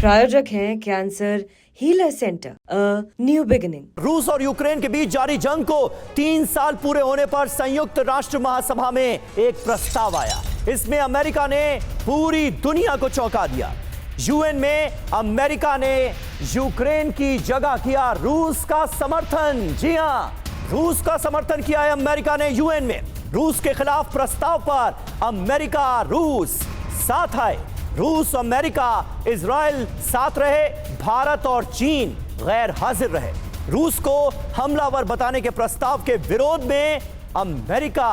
प्रायोजक हैं cancer healer centre, new beginning. रूस और यूक्रेन के बीच जारी जंग को 3 साल पूरे होने पर संयुक्त राष्ट्र महासभा में एक प्रस्ताव आया। इसमें अमेरिका ने पूरी दुनिया को चौंका दिया। यूएन में अमेरिका ने यूक्रेन की जगह किया रूस का समर्थन। जी हां, रूस का समर्थन किया है अमेरिका ने यूएन में। रूस के खिलाफ प्रस्ताव पर अमेरिका रूस साथ आए। रूस, अमेरिका, इजराइल साथ रहे, भारत और चीन गैर हाजिर रहे। रूस को हमलावर बताने के प्रस्ताव के विरोध में अमेरिका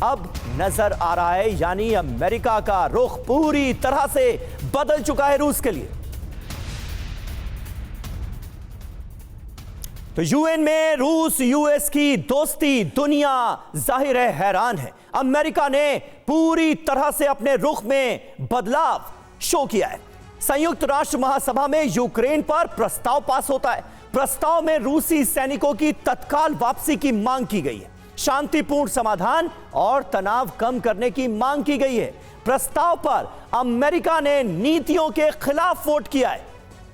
अब नजर आ रहा है, यानी अमेरिका का रुख पूरी तरह से बदल चुका है रूस के लिए। तो यूएन में रूस यूएस की दोस्ती, दुनिया जाहिर है हैरान है। अमेरिका ने पूरी तरह से अपने रुख में बदलाव शो किया है। संयुक्त राष्ट्र महासभा में यूक्रेन पर प्रस्ताव पास होता है। प्रस्ताव में रूसी सैनिकों की तत्काल वापसी की मांग की गई है। शांतिपूर्ण समाधान और तनाव कम करने की मांग की गई है। प्रस्ताव पर अमेरिका ने नीतियों के खिलाफ वोट किया है।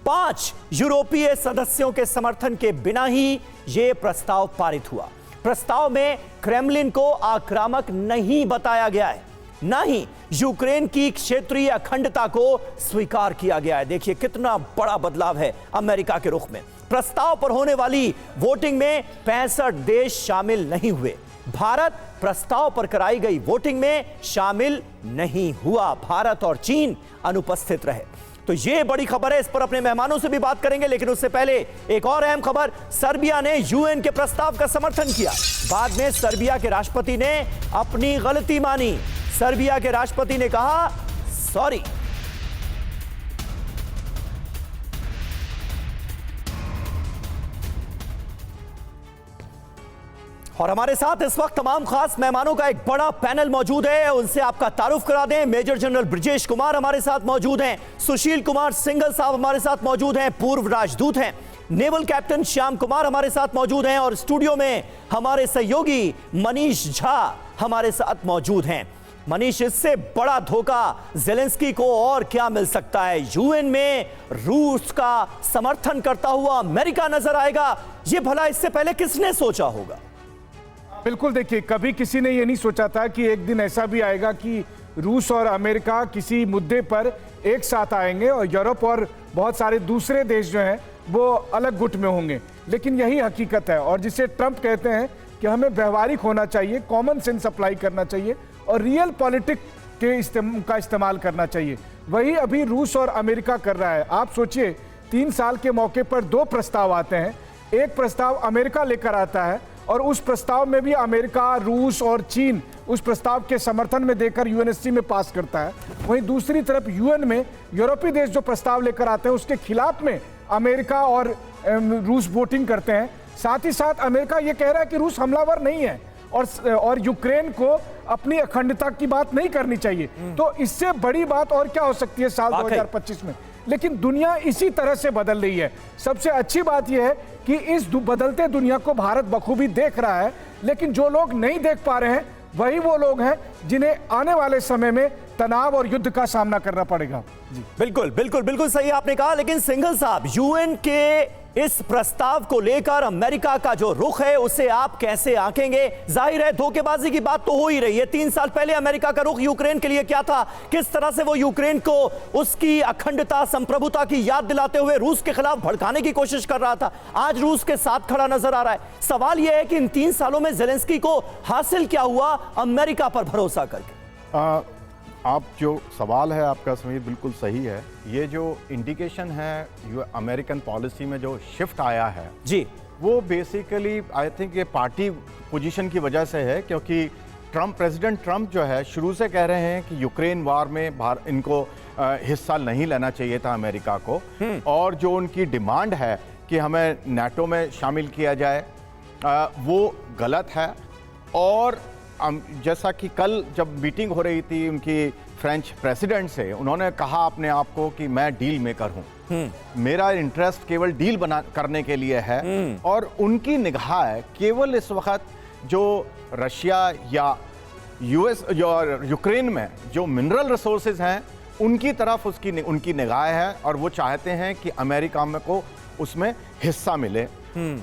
5 यूरोपीय सदस्यों के समर्थन के बिना ही यह प्रस्ताव पारित हुआ। प्रस्ताव में क्रेमलिन को आक्रामक नहीं बताया गया है, ना ही यूक्रेन की क्षेत्रीय अखंडता को स्वीकार किया गया है। देखिए कितना बड़ा बदलाव है अमेरिका के रुख में। प्रस्ताव पर होने वाली वोटिंग में 65 देश शामिल नहीं हुए। भारत प्रस्ताव पर कराई गई वोटिंग में शामिल नहीं हुआ। भारत और चीन अनुपस्थित रहे। तो यह बड़ी खबर है, इस पर अपने मेहमानों से भी बात करेंगे, लेकिन उससे पहले एक और अहम खबर। सर्बिया ने यूएन के प्रस्ताव का समर्थन किया। बाद में सर्बिया के राष्ट्रपति ने अपनी गलती मानी। सर्बिया के राष्ट्रपति ने कहा सॉरी। और हमारे साथ इस वक्त तमाम खास मेहमानों का एक बड़ा पैनल मौजूद है। उनसे आपका तारुफ करा दें। मेजर जनरल ब्रजेश कुमार हमारे साथ मौजूद हैं। सुशील कुमार सिंघल साहब हमारे साथ मौजूद हैं, पूर्व राजदूत हैं। नेवल कैप्टन श्याम कुमार हमारे साथ मौजूद हैं। और स्टूडियो में हमारे सहयोगी मनीष झा हमारे साथ मौजूद हैं। मनीष, इससे बड़ा धोखा ज़ेलेंस्की को और क्या मिल सकता है? यूएन में रूस का समर्थन करता हुआ अमेरिका नजर आएगा, यह भला इससे पहले किसने सोचा होगा? बिल्कुल, देखिए कभी किसी ने ये नहीं सोचा था कि एक दिन ऐसा भी आएगा कि रूस और अमेरिका किसी मुद्दे पर एक साथ आएंगे और यूरोप और बहुत सारे दूसरे देश जो हैं वो अलग गुट में होंगे। लेकिन यही हकीकत है, और जिसे ट्रंप कहते हैं कि हमें व्यवहारिक होना चाहिए, कॉमन सेंस अप्लाई करना चाहिए और रियल पॉलिटिक्स का इस्तेमाल करना चाहिए, वही अभी रूस और अमेरिका कर रहा है। आप सोचिए, 3 साल के मौके पर 2 प्रस्ताव आते हैं। एक प्रस्ताव अमेरिका लेकर आता है और उस प्रस्ताव में भी अमेरिका, रूस और चीन उस प्रस्ताव के समर्थन में देकर यूएनएससी में पास करता है। वहीं दूसरी तरफ यूएन में यूरोपीय देश जो प्रस्ताव लेकर आते हैं उसके खिलाफ में अमेरिका और रूस वोटिंग करते हैं। साथ ही साथ अमेरिका ये कह रहा है कि रूस हमलावर नहीं है और यूक्रेन को अपनी अखंडता की बात नहीं करनी चाहिए। तो इससे बड़ी बात और क्या हो सकती है साल 2025 में? लेकिन दुनिया इसी तरह से बदल रही है। सबसे अच्छी बात यह है कि इस बदलते दुनिया को भारत बखूबी देख रहा है, लेकिन जो लोग नहीं देख पा रहे हैं वही वो लोग हैं जिन्हें आने वाले समय में तनाव और युद्ध का सामना करना पड़ेगा। जी बिल्कुल बिल्कुल बिल्कुल सही आपने कहा। लेकिन सिंघल साहब, यूएन के इस प्रस्ताव को लेकर अमेरिका का जो रुख है उसे आप कैसे आंकेंगे? जाहिर है धोखेबाजी की बात तो हो ही रही है। 3 साल पहले अमेरिका का रुख यूक्रेन के लिए क्या था? किस तरह से वो यूक्रेन को उसकी अखंडता, संप्रभुता की याद दिलाते हुए रूस के खिलाफ भड़काने की कोशिश कर रहा था। आज रूस के साथ खड़ा नजर आ रहा है। सवाल यह है कि इन 3 सालों में ज़ेलेंस्की को हासिल क्या हुआ अमेरिका पर भरोसा करके? आप जो सवाल है आपका समीर बिल्कुल सही है। ये जो इंडिकेशन है अमेरिकन पॉलिसी में जो शिफ्ट आया है जी, वो बेसिकली आई थिंक ये पार्टी पोजीशन की वजह से है, क्योंकि प्रेसिडेंट ट्रंप जो है शुरू से कह रहे हैं कि यूक्रेन वार में इनको हिस्सा नहीं लेना चाहिए था अमेरिका को, और जो उनकी डिमांड है कि हमें नाटो में शामिल किया जाए वो गलत है। और जैसा कि कल जब मीटिंग हो रही थी उनकी फ्रेंच प्रेसिडेंट से, उन्होंने कहा अपने आप को कि मैं डील मेकर हूं, मेरा इंटरेस्ट केवल डील करने के लिए है। और उनकी निगाह केवल इस वक्त जो रशिया या यूएस यूक्रेन में जो मिनरल रिसोर्सेज हैं उनकी तरफ उनकी निगाह है और वो चाहते हैं कि अमेरिका में को उसमें हिस्सा मिले।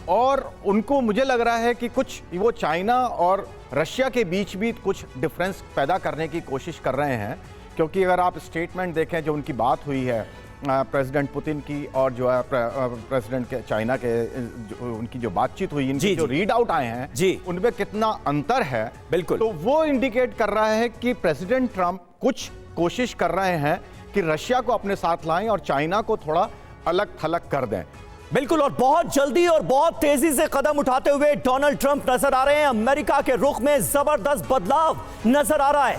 और उनको मुझे लग रहा है कि कुछ वो चाइना और रशिया के बीच भी कुछ डिफरेंस पैदा करने की कोशिश कर रहे हैं, क्योंकि अगर आप स्टेटमेंट देखें जो उनकी बात हुई है प्रेसिडेंट पुतिन की और जो है प्रेसिडेंट के चाइना के उनकी जो बातचीत हुई, इनके जो रीड आउट आए हैं जी, उनमें कितना अंतर है। बिल्कुल, तो वो इंडिकेट कर रहा है कि प्रेसिडेंट ट्रंप कुछ कोशिश कर रहे हैं कि रशिया को अपने साथ लाएं और चाइना को थोड़ा अलग थलग कर दें। बिल्कुल, और बहुत जल्दी और बहुत तेजी से कदम उठाते हुए डोनाल्ड ट्रंप नजर आ रहे हैं। अमेरिका के रुख में जबरदस्त बदलाव नजर आ रहा है।